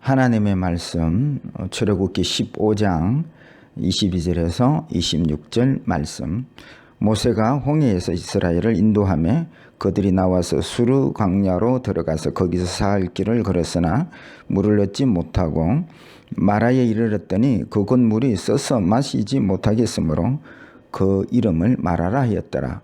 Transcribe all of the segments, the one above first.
하나님의 말씀 출애굽기 15장 22절에서 26절 말씀. 모세가 홍해에서 이스라엘을 인도하며 그들이 나와서 수르 광야로 들어가서 거기서 사흘 길을 걸었으나 물을 얻지 못하고 마라에 이르렀더니 그곳 물이 써서 마시지 못하겠으므로 그 이름을 마라라 하였더라.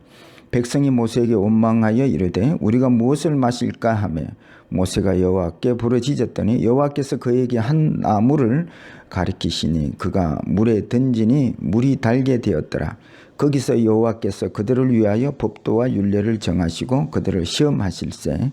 백성이 모세에게 원망하여 이르되 우리가 무엇을 마실까 하며 모세가 여호와께 부르짖었더니 여호와께서 그에게 한 나무를 가리키시니 그가 물에 던지니 물이 달게 되었더라. 거기서 여호와께서 그들을 위하여 법도와 율례를 정하시고 그들을 시험하실세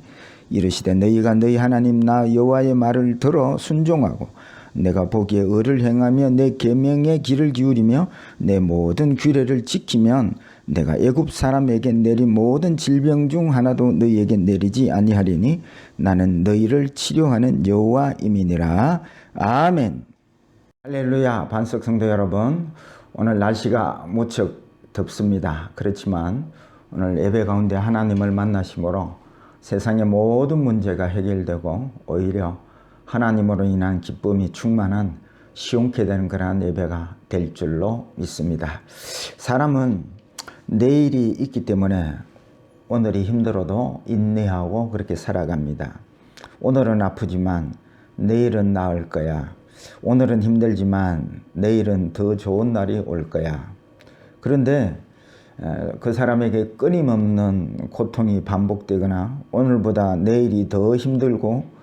이르시되 너희가 너희 하나님 나 여호와의 말을 들어 순종하고 내가 보기에 의를 행하며 내 계명의 귀를 기울이며 내 모든 규례를 지키면 내가 애굽 사람에게 내린 모든 질병 중 하나도 너희에게 내리지 아니하리니 나는 너희를 치료하는 여호와임이니라. 아멘. 할렐루야. 반석 성도 여러분, 오늘 날씨가 무척 덥습니다. 그렇지만 오늘 예배 가운데 하나님을 만나심으로 세상의 모든 문제가 해결되고 오히려 하나님으로 인한 기쁨이 충만한 시원케 되는 그러한 예배가 될 줄로 믿습니다. 사람은 내일이 있기 때문에 오늘이 힘들어도 인내하고 그렇게 살아갑니다. 오늘은 아프지만 내일은 나을 거야. 오늘은 힘들지만 내일은 더 좋은 날이 올 거야. 그런데 그 사람에게 끊임없는 고통이 반복되거나 오늘보다 내일이 더 힘들고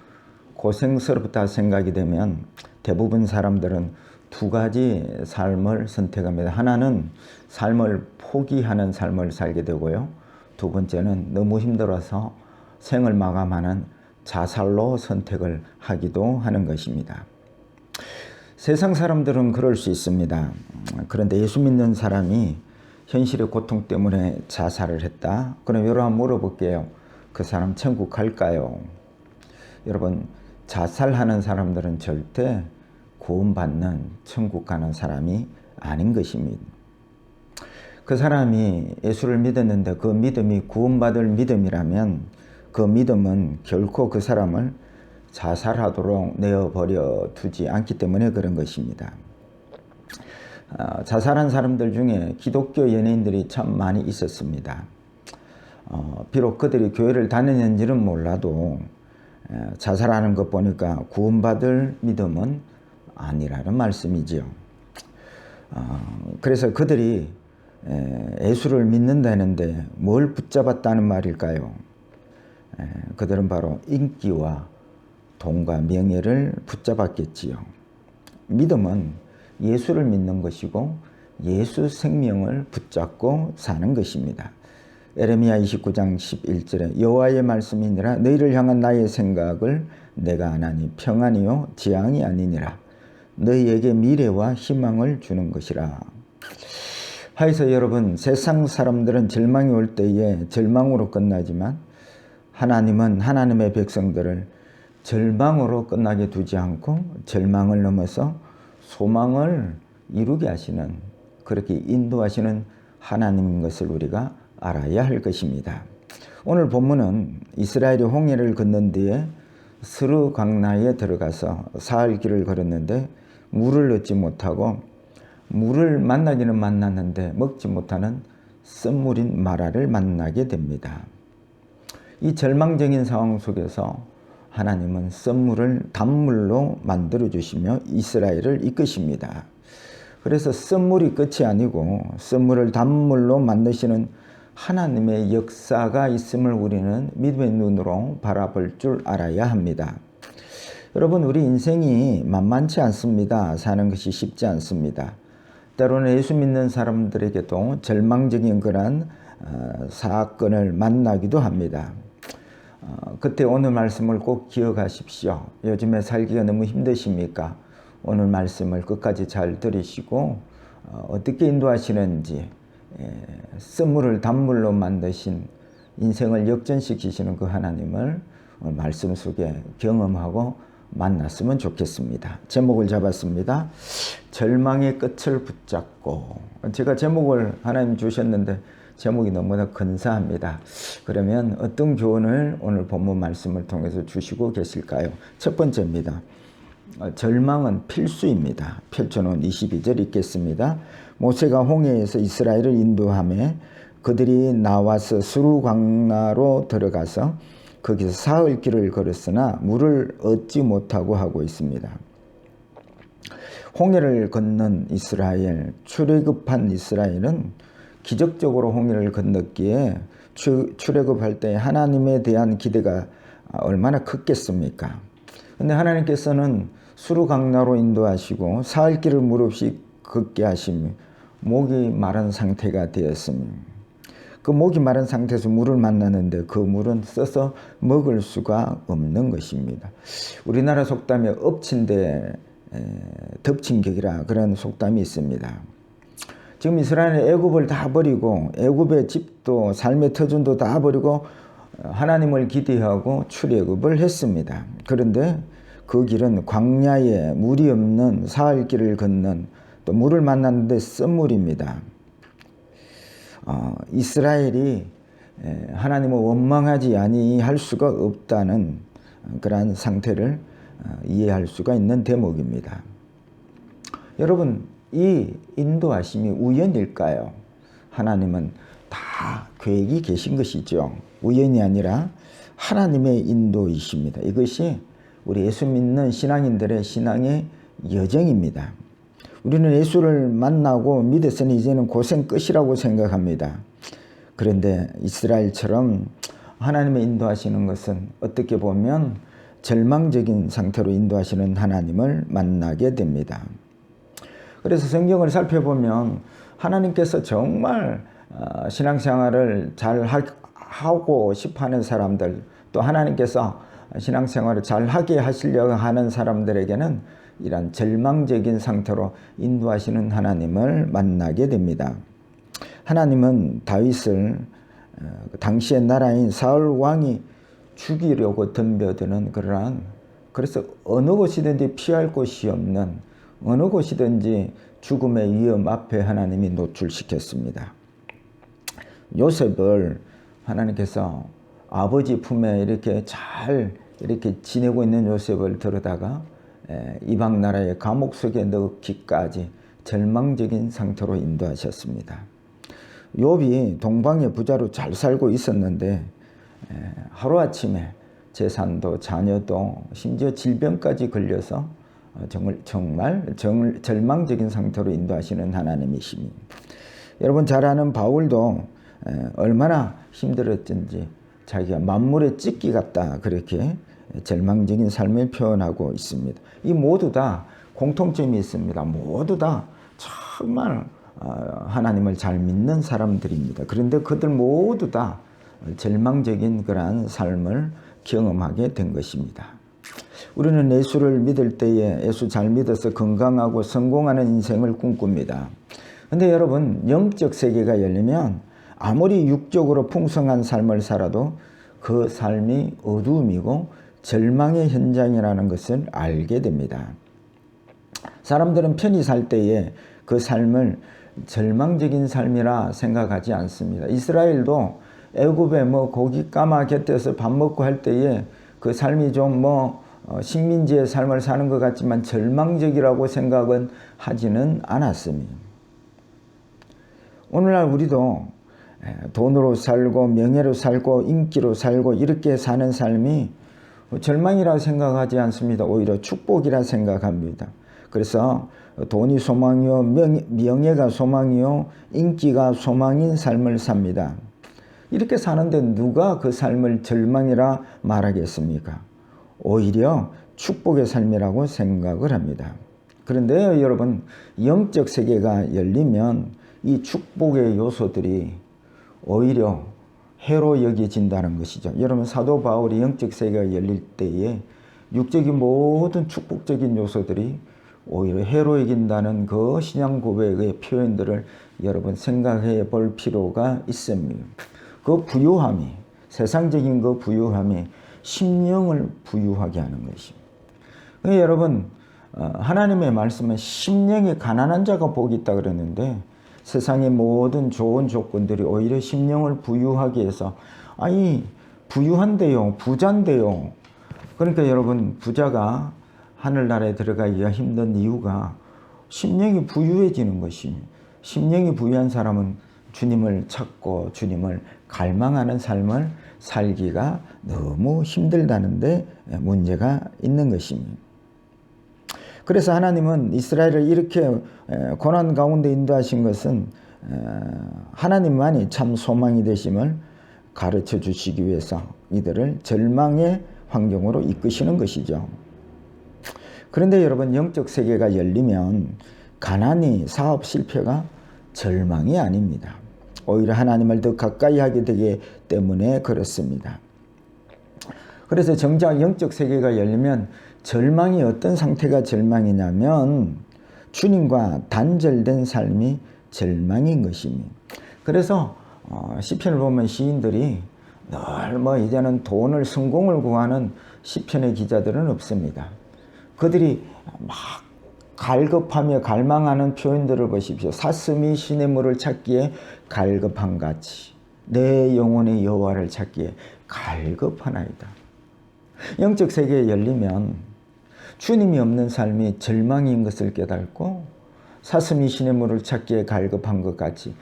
고생스럽다 생각이 되면 대부분 사람들은 두 가지 삶을 선택합니다. 하나는 삶을 포기하는 삶을 살게 되고요. 두 번째는 너무 힘들어서 생을 마감하는 자살로 선택을 하기도 하는 것입니다. 세상 사람들은 그럴 수 있습니다. 그런데 예수 믿는 사람이 현실의 고통 때문에 자살을 했다. 그럼 여러분 한번 물어볼게요. 그 사람 천국 갈까요? 여러분, 자살하는 사람들은 절대 구원받는 천국 가는 사람이 아닌 것입니다. 그 사람이 예수를 믿었는데 그 믿음이 구원받을 믿음이라면 그 믿음은 결코 그 사람을 자살하도록 내어버려 두지 않기 때문에 그런 것입니다. 자살한 사람들 중에 기독교 연예인들이 참 많이 있었습니다. 비록 그들이 교회를 다녔는지는 몰라도 자살하는 것 보니까 구원받을 믿음은 아니라는 말씀이지요. 그래서 그들이 예수를 믿는다는데 뭘 붙잡았다는 말일까요? 그들은 바로 인기와 돈과 명예를 붙잡았겠지요. 믿음은 예수를 믿는 것이고 예수 생명을 붙잡고 사는 것입니다. 에레미야 29장 11절에 여호와의 말씀이니라 너희를 향한 나의 생각을 내가 아나니 평안이요 지향이 아니니라 너희에게 미래와 희망을 주는 것이라. 하여서 여러분, 세상 사람들은 절망이 올 때에 절망으로 끝나지만 하나님은 하나님의 백성들을 절망으로 끝나게 두지 않고 절망을 넘어서 소망을 이루게 하시는, 그렇게 인도하시는 하나님인 것을 우리가 알아야 할 것입니다. 오늘 본문은 이스라엘이 홍해를 건넌 뒤에 스르 광야에 들어가서 사흘 길을 걸었는데 물을 얻지 못하고 물을 만나기는 만났는데 먹지 못하는 쓴물인 마라를 만나게 됩니다. 이 절망적인 상황 속에서 하나님은 쓴물을 단물로 만들어 주시며 이스라엘을 이끄십니다. 그래서 쓴물이 끝이 아니고 쓴물을 단물로 만드시는 하나님의 역사가 있음을 우리는 믿음의 눈으로 바라볼 줄 알아야 합니다. 여러분, 우리 인생이 만만치 않습니다. 사는 것이 쉽지 않습니다. 때로는 예수 믿는 사람들에게도 절망적인 그런 사건을 만나기도 합니다. 그때 오늘 말씀을 꼭 기억하십시오. 요즘에 살기가 너무 힘드십니까? 오늘 말씀을 끝까지 잘 들으시고 어떻게 인도하시는지, 쓴물을 단물로 만드신 인생을 역전시키시는 그 하나님을 오늘 말씀 속에 경험하고 만났으면 좋겠습니다. 제목을 잡았습니다. 절망의 끝을 붙잡고. 제가 제목을 하나님 주셨는데 제목이 너무나 근사합니다. 그러면 어떤 교훈을 오늘 본문 말씀을 통해서 주시고 계실까요? 첫 번째입니다. 절망은 필수입니다. 펼쳐놓은 22절 읽겠습니다. 모세가 홍해에서 이스라엘을 인도하며 그들이 나와서 수르 광야로 들어가서 거기서 사흘 길을 걸었으나 물을 얻지 못하고 하고 있습니다. 홍해를 건넌 이스라엘, 출애굽한 이스라엘은 기적적으로 홍해를 건넜기에 출애굽할 때 하나님에 대한 기대가 얼마나 컸겠습니까? 근데 하나님께서는 수르 광야로 인도하시고 사흘 길을 물 없이 걷게 하시며 목이 마른 상태가 되었습니다. 그 목이 마른 상태에서 물을 만나는데 그 물은 써서 먹을 수가 없는 것입니다. 우리나라 속담에 엎친 데 덮친 격이라 그런 속담이 있습니다. 지금 이스라엘은 애굽을 다 버리고 애굽의 집도 삶의 터전도 다 버리고 하나님을 기대하고 출애굽을 했습니다. 그런데 그 길은 광야에 물이 없는 사흘 길을 걷는 또 물을 만났는데 쓴물입니다. 이스라엘이 하나님을 원망하지 아니할 수가 없다는 그러한 상태를 이해할 수가 있는 대목입니다. 여러분, 이 인도하심이 우연일까요? 하나님은 다 계획이 계신 것이죠. 우연이 아니라 하나님의 인도이십니다. 이것이 우리 예수 믿는 신앙인들의 신앙의 여정입니다. 우리는 예수를 만나고 믿었으니 이제는 고생 끝이라고 생각합니다. 그런데 이스라엘처럼 하나님의 인도하시는 것은 어떻게 보면 절망적인 상태로 인도하시는 하나님을 만나게 됩니다. 그래서 성경을 살펴보면 하나님께서 정말 신앙생활을 잘 하고 싶어하는 사람들, 또 하나님께서 신앙생활을 잘 하게 하시려고 하는 사람들에게는 이런 절망적인 상태로 인도하시는 하나님을 만나게 됩니다. 하나님은 다윗을 당시의 나라인 사울 왕이 죽이려고 덤벼드는 그래서 어느 곳이든지 피할 곳이 없는 어느 곳이든지 죽음의 위험 앞에 하나님이 노출시켰습니다. 요셉을 하나님께서 아버지 품에 이렇게 잘 지내고 있는 요셉을 들여다가 이방 나라의 감옥 속에 넣기까지 절망적인 상태로 인도하셨습니다. 욥이 동방의 부자로 잘 살고 있었는데 하루아침에 재산도 자녀도 심지어 질병까지 걸려서 정말 절망적인 상태로 인도하시는 하나님이십니다. 여러분 잘 아는 바울도 얼마나 힘들었든지 자기가 만물의 찢기 같다 그렇게 절망적인 삶을 표현하고 있습니다. 이 모두 다 공통점이 있습니다. 모두 다 정말 하나님을 잘 믿는 사람들입니다. 그런데 그들 모두 다 절망적인 그러한 삶을 경험하게 된 것입니다. 우리는 예수를 믿을 때에 예수 잘 믿어서 건강하고 성공하는 인생을 꿈꿉니다. 그런데 여러분 영적 세계가 열리면 아무리 육적으로 풍성한 삶을 살아도 그 삶이 어두움이고 절망의 현장이라는 것을 알게 됩니다. 사람들은 편히 살 때에 그 삶을 절망적인 삶이라 생각하지 않습니다. 이스라엘도 애굽에 고기 까마 곁에서 밥 먹고 할 때에 그 삶이 좀 식민지의 삶을 사는 것 같지만 절망적이라고 생각은 하지는 않았습니다. 오늘날 우리도 돈으로 살고 명예로 살고 인기로 살고 이렇게 사는 삶이 절망이라 생각하지 않습니다. 오히려 축복이라 생각합니다. 그래서 돈이 소망이요 명예가 소망이요 인기가 소망인 삶을 삽니다. 이렇게 사는데 누가 그 삶을 절망이라 말하겠습니까? 오히려 축복의 삶이라고 생각을 합니다. 그런데 여러분 영적 세계가 열리면 이 축복의 요소들이 오히려 해로 여겨진다는 것이죠. 여러분 사도 바울이 영적 세계가 열릴 때에 육적인 모든 축복적인 요소들이 오히려 해로 여긴다는 그 신앙 고백의 표현들을 여러분 생각해 볼 필요가 있습니다. 그 부유함이 세상적인 그 부유함이 심령을 부유하게 하는 것입니다. 여러분 하나님의 말씀은 심령이 가난한 자가 복이 있다 그랬는데 세상의 모든 좋은 조건들이 오히려 심령을 부유하게 해서 부유한데요 부자인데요. 그러니까 여러분 부자가 하늘나라에 들어가기가 힘든 이유가 심령이 부유해지는 것입니다. 심령이 부유한 사람은 주님을 찾고 주님을 갈망하는 삶을 살기가 너무 힘들다는데 문제가 있는 것입니다. 그래서 하나님은 이스라엘을 이렇게 고난 가운데 인도하신 것은 하나님만이 참 소망이 되심을 가르쳐 주시기 위해서 이들을 절망의 환경으로 이끄시는 것이죠. 그런데 여러분, 영적 세계가 열리면 가난이 사업 실패가 절망이 아닙니다. 오히려 하나님을 더 가까이 하게 되기 때문에 그렇습니다. 그래서 정작 영적 세계가 열리면 절망이 어떤 상태가 절망이냐면 주님과 단절된 삶이 절망인 것입니다. 그래서 시편을 보면 시인들이 늘 이제는 돈을 성공을 구하는 시편의 기자들은 없습니다. 그들이 막 갈급하며 갈망하는 표현들을 보십시오. 사슴이 시냇물을 찾기에 갈급한 같이 내 영혼의 여호와를 찾기에 갈급하나이다. 영적 세계에 열리면 주님이 없는 삶이 절망인 것을 깨닫고 사슴이 시냇물을 찾기에 갈급한 것 같이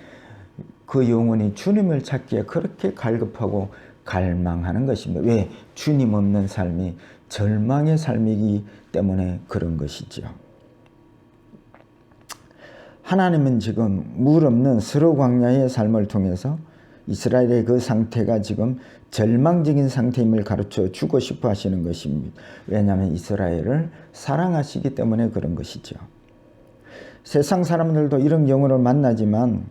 그 영혼이 주님을 찾기에 그렇게 갈급하고 갈망하는 것입니다. 왜? 주님 없는 삶이 절망의 삶이기 때문에 그런 것이죠. 하나님은 지금 물 없는 스로 광야의 삶을 통해서 이스라엘의 그 상태가 지금 절망적인 상태임을 가르쳐 주고 싶어 하시는 것입니다. 왜냐하면 이스라엘을 사랑하시기 때문에 그런 것이죠. 세상 사람들도 이런 경우를 만나지만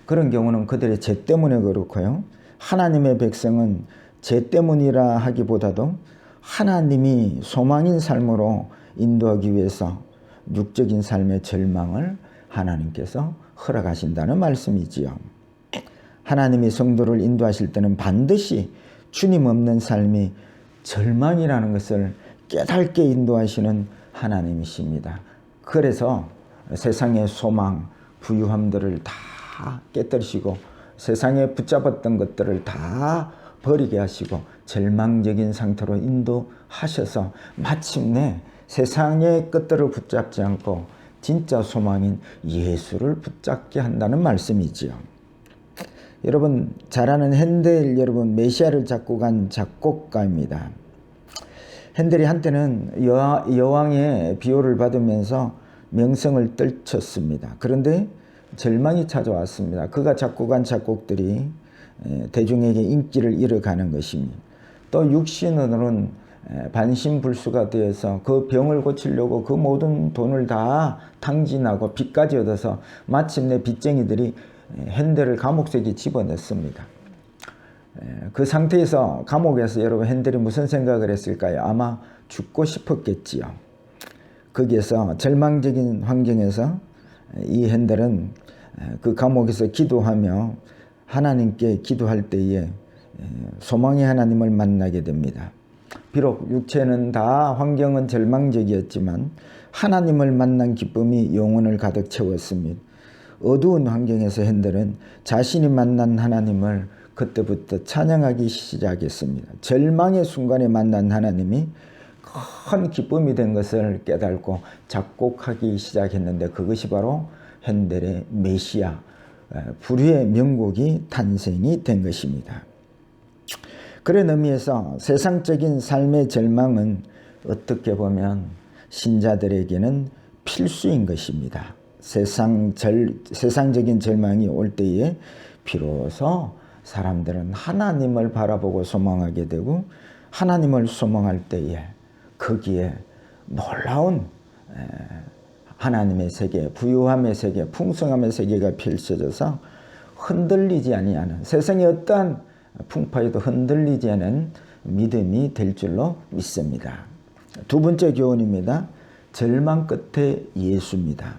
그런 경우는 그들의 죄 때문에 그렇고요. 하나님의 백성은 죄 때문이라 하기보다도 하나님이 소망인 삶으로 인도하기 위해서 육적인 삶의 절망을 하나님께서 허락하신다는 말씀이지요. 하나님이 성도를 인도하실 때는 반드시 주님 없는 삶이 절망이라는 것을 깨닫게 인도하시는 하나님이십니다. 그래서 세상의 소망, 부유함들을 다 깨뜨리시고 세상에 붙잡았던 것들을 다 버리게 하시고 절망적인 상태로 인도하셔서 마침내 세상의 것들을 붙잡지 않고 진짜 소망인 예수를 붙잡게 한다는 말씀이지요. 여러분 잘 아는 핸델, 여러분 메시아를 작곡한 작곡가입니다. 핸델이 한때는 여왕의 비호를 받으면서 명성을 떨쳤습니다. 그런데 절망이 찾아왔습니다. 그가 작곡한 작곡들이 대중에게 인기를 잃어가는 것입니다. 또 육신으로는 반신불수가 되어서 그 병을 고치려고 그 모든 돈을 다 탕진하고 빚까지 얻어서 마침내 빚쟁이들이 핸델을 감옥속에 집어넣습니다. 그 상태에서 감옥에서 여러분 핸델이 무슨 생각을 했을까요? 아마 죽고 싶었겠지요. 거기에서 절망적인 환경에서 이 핸델은 그 감옥에서 기도하며 하나님께 기도할 때에 소망의 하나님을 만나게 됩니다. 비록 육체는 다 환경은 절망적이었지만 하나님을 만난 기쁨이 영혼을 가득 채웠습니다. 어두운 환경에서 핸델은 자신이 만난 하나님을 그때부터 찬양하기 시작했습니다. 절망의 순간에 만난 하나님이 큰 기쁨이 된 것을 깨닫고 작곡하기 시작했는데 그것이 바로 핸델의 메시아, 불후의 명곡이 탄생이 된 것입니다. 그런 의미에서 세상적인 삶의 절망은 어떻게 보면 신자들에게는 필수인 것입니다. 세상적인 절망이 올 때에 비로소 사람들은 하나님을 바라보고 소망하게 되고 하나님을 소망할 때에 거기에 놀라운 하나님의 세계, 부유함의 세계, 풍성함의 세계가 펼쳐져서 흔들리지 아니하는 세상의 어떠한 풍파에도 흔들리지 않은 믿음이 될 줄로 믿습니다. 두 번째 교훈입니다. 절망 끝에 예수입니다.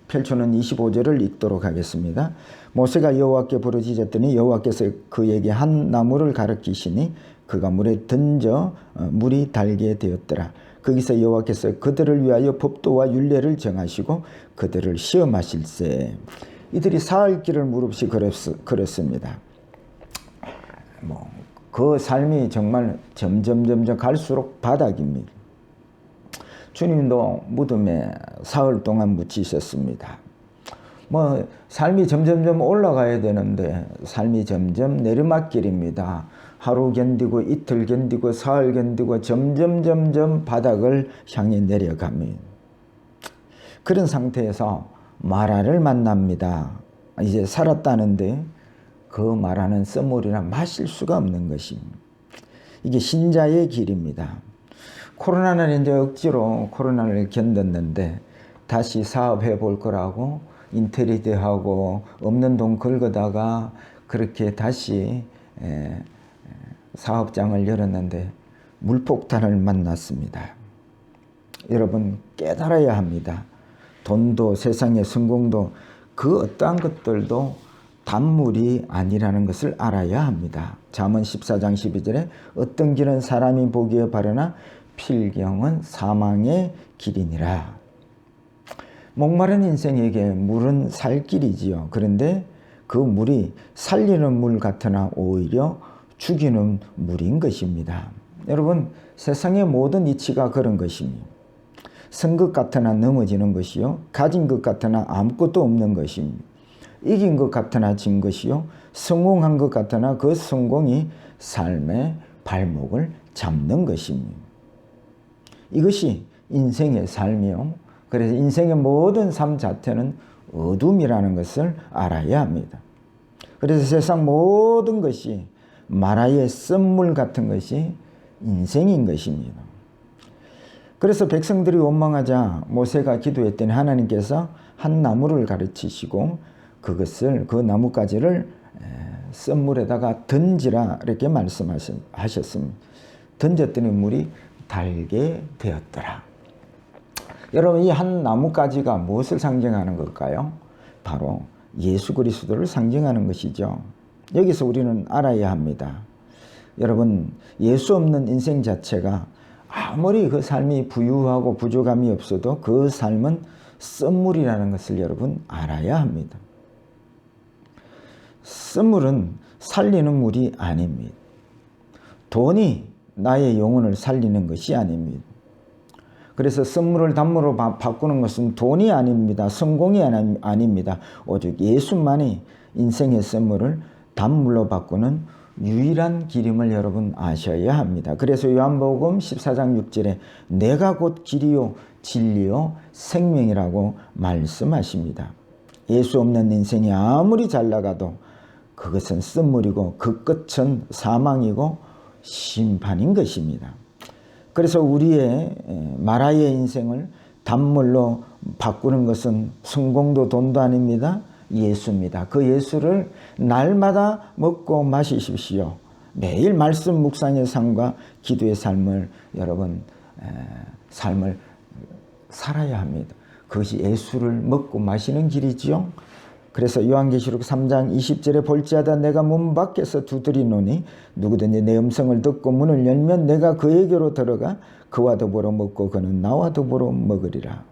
펼쳐놓은 25절을 읽도록 하겠습니다. 모세가 여호와께 부르짖었더니 여호와께서 그에게 한 나무를 가르치시니 그가 물에 던져 물이 달게 되었더라. 거기서 여호와께서 그들을 위하여 법도와 율례를 정하시고 그들을 시험하실세. 이들이 사흘 길을 무릅쓰 걸었습니다. 그 삶이 정말 점점 갈수록 바닥입니다. 주님도 무덤에 사흘 동안 묻히셨습니다. 삶이 점점점 올라가야 되는데 삶이 점점 내리막길입니다. 하루 견디고 이틀 견디고 사흘 견디고 점점 바닥을 향해 내려갑니다. 그런 상태에서 마라를 만납니다. 이제 살았다는데 그 마라는 쓴물이나 마실 수가 없는 것입니다. 이게 신자의 길입니다. 코로나는 이제 억지로 코로나를 견뎠는데 다시 사업해 볼 거라고 인테리어하고 없는 돈 긁어다가 그렇게 다시 사업장을 열었는데 물폭탄을 만났습니다. 여러분 깨달아야 합니다. 돈도 세상의 성공도 그 어떠한 것들도 단물이 아니라는 것을 알아야 합니다. 잠언 14장 12절에 어떤 길은 사람이 보기에 바르나 필경은 사망의 길이니라. 목마른 인생에게 물은 살 길이지요. 그런데 그 물이 살리는 물 같으나 오히려 죽이는 물인 것입니다. 여러분 세상의 모든 이치가 그런 것입니다. 선 것 같으나 넘어지는 것이요, 가진 것 같으나 아무것도 없는 것입니다. 이긴 것 같으나 진 것이요, 성공한 것 같으나 그 성공이 삶의 발목을 잡는 것입니다. 이것이 인생의 삶이요. 그래서 인생의 모든 삶 자체는 어둠이라는 것을 알아야 합니다. 그래서 세상 모든 것이 마라의 쓴물 같은 것이 인생인 것입니다. 그래서 백성들이 원망하자 모세가 기도했더니 하나님께서 한 나무를 가르치시고 그것을 그 나뭇가지를 쓴물에다가 던지라 이렇게 말씀하셨습니다. 던졌더니 물이 달게 되었더라. 여러분 이 한 나뭇가지가 무엇을 상징하는 걸까요? 바로 예수 그리스도를 상징하는 것이죠. 여기서 우리는 알아야 합니다. 여러분 예수 없는 인생 자체가 아무리 그 삶이 부유하고 부족함이 없어도 그 삶은 쓴물이라는 것을 여러분 알아야 합니다. 쓴물은 살리는 물이 아닙니다. 돈이 나의 영혼을 살리는 것이 아닙니다. 그래서 쓴물을 단물로 바꾸는 것은 돈이 아닙니다. 성공이 아닙니다. 오직 예수만이 인생의 쓴물을 단물로 바꾸는 유일한 길임을 여러분 아셔야 합니다. 그래서 요한복음 14장 6절에 내가 곧 길이요 진리요 생명이라고 말씀하십니다. 예수 없는 인생이 아무리 잘 나가도 그것은 쓴물이고 그 끝은 사망이고 심판인 것입니다. 그래서 우리의 마라의 인생을 단물로 바꾸는 것은 성공도 돈도 아닙니다. 예수입니다. 그 예수를 날마다 먹고 마시십시오. 매일 말씀 묵상의 삶과 기도의 삶을 여러분 삶을 살아야 합니다. 그것이 예수를 먹고 마시는 길이지요. 그래서 요한계시록 3장 20절에 볼지어다 내가 문 밖에서 두드리노니 누구든지 내 음성을 듣고 문을 열면 내가 그에게로 들어가 그와 더불어 먹고 그는 나와 더불어 먹으리라.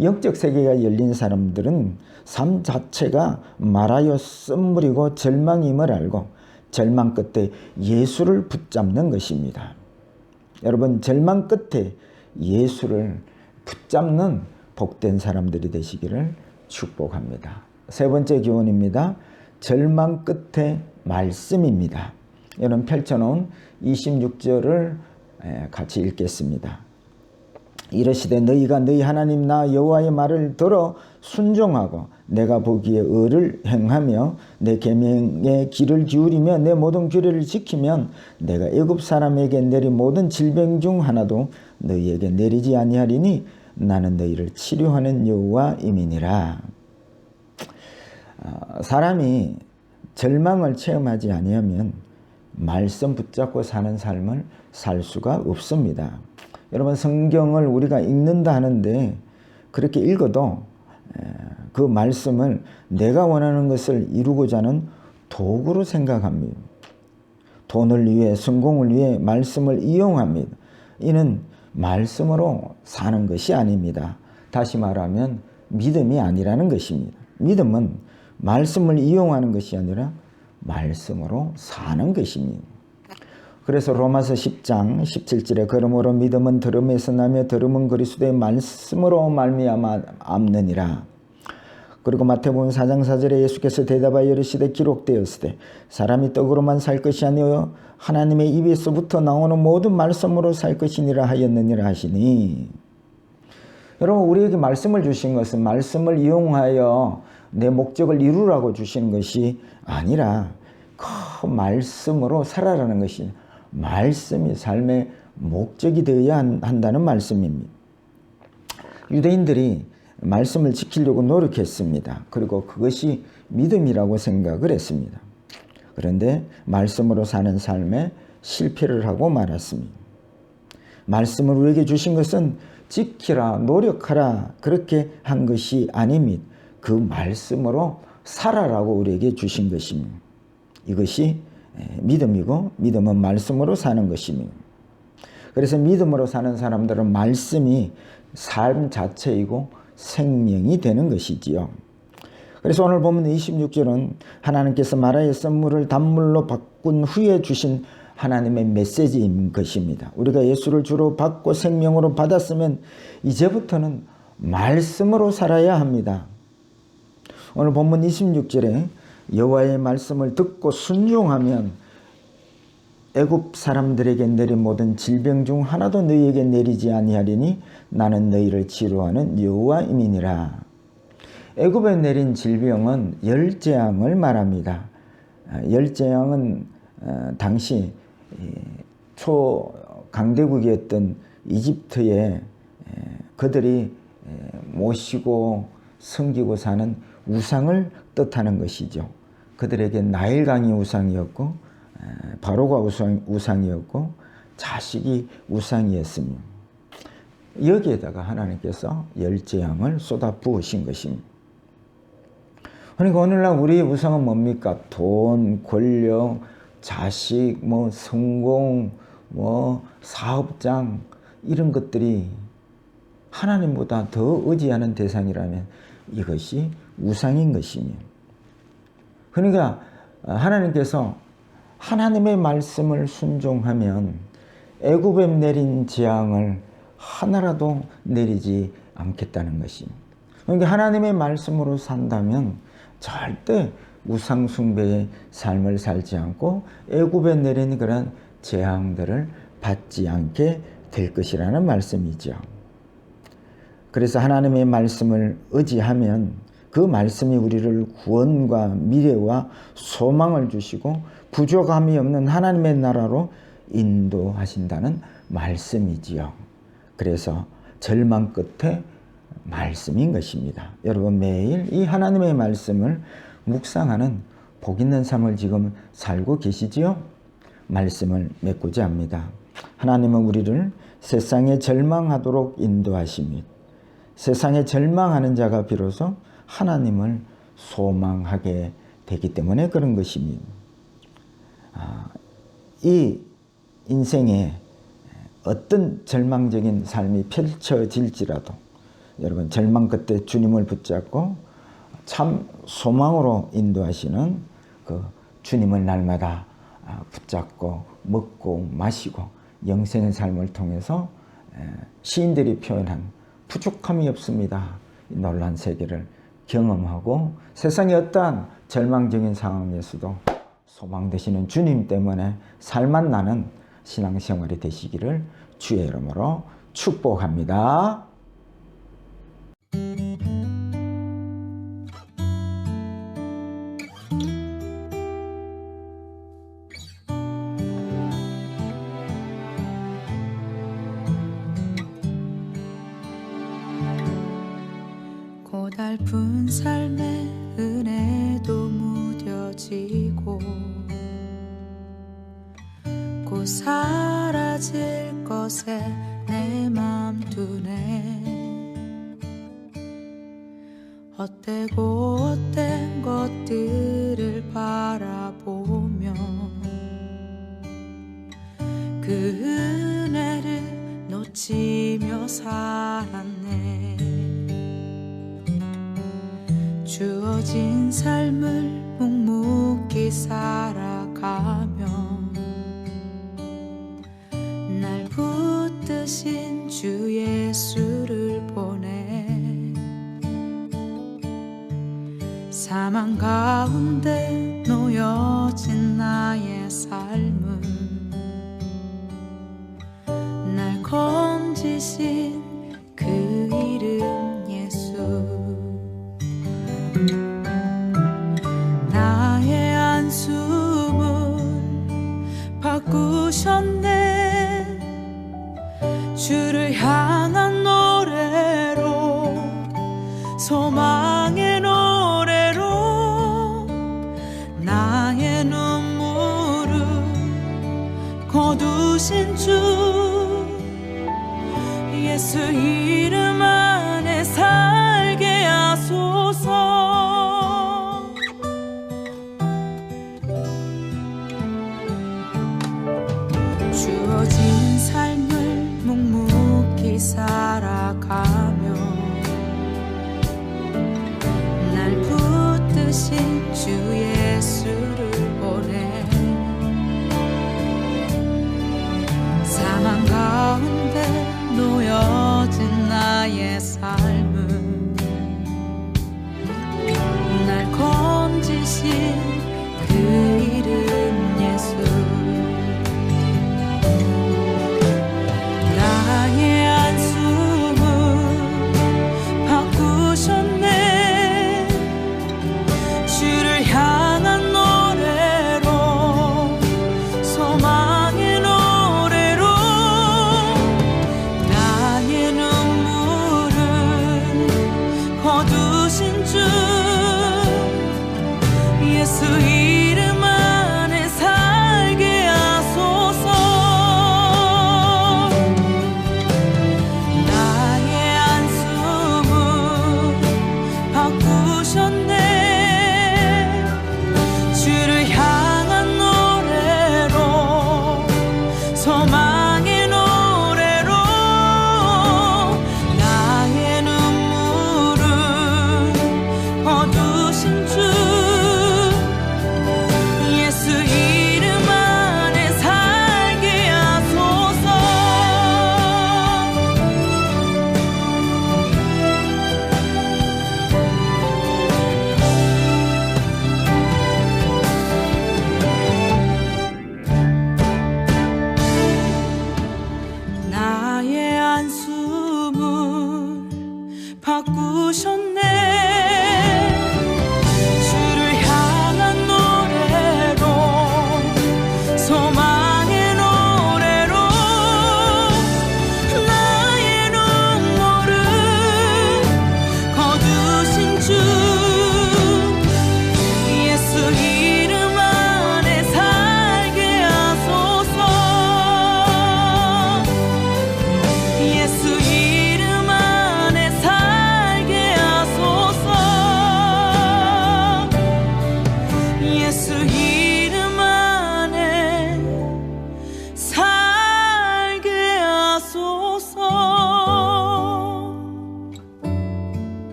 영적 세계가 열린 사람들은 삶 자체가 마라요 쓴물이고 절망임을 알고 절망 끝에 예수를 붙잡는 것입니다. 여러분 절망 끝에 예수를 붙잡는 복된 사람들이 되시기를 축복합니다. 세 번째 교훈입니다. 절망 끝에 말씀입니다. 여러분 펼쳐놓은 26절을 같이 읽겠습니다. 이르시되 너희가 너희 하나님 나 여호와의 말을 들어 순종하고 내가 보기에 의를 행하며 내 계명의 귀를 기울이며 내 모든 규례를 지키면 내가 애굽 사람에게 내린 모든 질병 중 하나도 너희에게 내리지 아니하리니 나는 너희를 치료하는 여호와임이니라. 사람이 절망을 체험하지 아니하면 말씀 붙잡고 사는 삶을 살 수가 없습니다. 여러분 성경을 우리가 읽는다 하는데 그렇게 읽어도 그 말씀을 내가 원하는 것을 이루고자 하는 도구로 생각합니다. 돈을 위해 성공을 위해 말씀을 이용합니다. 이는 말씀으로 사는 것이 아닙니다. 다시 말하면 믿음이 아니라는 것입니다. 믿음은 말씀을 이용하는 것이 아니라 말씀으로 사는 것입니다. 그래서 로마서 10장 17절에 그러므로 믿음은 들음에서 나며 들음은 그리스도의 말씀으로 말미암아 암느니라. 그리고 마태복음 4장 4절에 예수께서 대답하여 이르시되 기록되었으되 사람이 떡으로만 살 것이 아니요 하나님의 입에서부터 나오는 모든 말씀으로 살 것이니라 하였느니라 하시니, 여러분, 우리에게 말씀을 주신 것은 말씀을 이용하여 내 목적을 이루라고 주시는 것이 아니라 그 말씀으로 살아라는 것이, 말씀이 삶의 목적이 되어야 한다는 말씀입니다. 유대인들이 말씀을 지키려고 노력했습니다. 그리고 그것이 믿음이라고 생각을 했습니다. 그런데 말씀으로 사는 삶에 실패를 하고 말았습니다. 말씀을 우리에게 주신 것은 지키라, 노력하라 그렇게 한 것이 아닙니다. 그 말씀으로 살아라고 우리에게 주신 것입니다. 이것이 믿음이고, 믿음은 말씀으로 사는 것입니다. 그래서 믿음으로 사는 사람들은 말씀이 삶 자체이고 생명이 되는 것이지요. 그래서 오늘 보면 26절은 하나님께서 마라의 썰물을 단물로 바꾼 후에 주신 하나님의 메시지인 것입니다. 우리가 예수를 주로 받고 생명으로 받았으면 이제부터는 말씀으로 살아야 합니다. 오늘 본문 26절에 여호와의 말씀을 듣고 순종하면 애굽 사람들에게 내린 모든 질병 중 하나도 너희에게 내리지 아니하리니 나는 너희를 치료하는 여호와임이니라. 애굽에 내린 질병은 열재앙을 말합니다. 열재앙은 당시 초강대국이었던 이집트에 그들이 모시고 섬기고 사는 우상을 뜻하는 것이죠. 그들에게 나일강이 우상이었고 바로가 우상이었고 자식이 우상이었습니다. 여기에다가 하나님께서 열재앙을 쏟아 부으신 것입니다. 그러니까 오늘날 우리의 우상은 뭡니까? 돈, 권력, 자식, 성공, 사업장, 이런 것들이 하나님보다 더 의지하는 대상이라면 이것이 우상인 것입니다. 그러니까 하나님께서 하나님의 말씀을 순종하면 애굽에 내린 재앙을 하나라도 내리지 않겠다는 것입니다. 그러니까 하나님의 말씀으로 산다면 절대 우상 숭배의 삶을 살지 않고 애굽에 내린 그런 재앙들을 받지 않게 될 것이라는 말씀이죠. 그래서 하나님의 말씀을 의지하면 그 말씀이 우리를 구원과 미래와 소망을 주시고 부족함이 없는 하나님의 나라로 인도하신다는 말씀이지요. 그래서 절망 끝에 말씀인 것입니다. 여러분, 매일 이 하나님의 말씀을 묵상하는 복 있는 삶을 지금 살고 계시지요? 말씀을 맺고자 합니다. 하나님은 우리를 세상에 절망하도록 인도하십니다. 세상에 절망하는 자가 비로소 하나님을 소망하게 되기 때문에 그런 것입니다. 이 인생에 어떤 절망적인 삶이 펼쳐질지라도 여러분, 절망 끝에 주님을 붙잡고 참 소망으로 인도하시는 그 주님을 날마다 붙잡고 먹고 마시고 영생의 삶을 통해서 시인들이 표현한 부족함이 없습니다. 이 놀라운 세계를 경험하고 세상의 어떠한 절망적인 상황에서도 소망 되시는 주님 때문에 살만 나는 신앙생활이 되시기를 주의 이름으로 축복합니다. 고달픈 삶의 은혜도 무뎌지고 곧 사라질 것에 내 맘 두네. 헛되고 헛된 것들을 바라보며 그 은혜를 놓치며 살았네. 주어진 삶을 묵묵히 살아가며 찾으신 주 예수를 보내 사망 가운데 놓여진 나의 삶을 날 건지신 그 이름 예수 나의 안숨을 바꾸셨네 주를 향한 노래로 소망의 노래로 나의 눈물을 거두신 주 예수 이름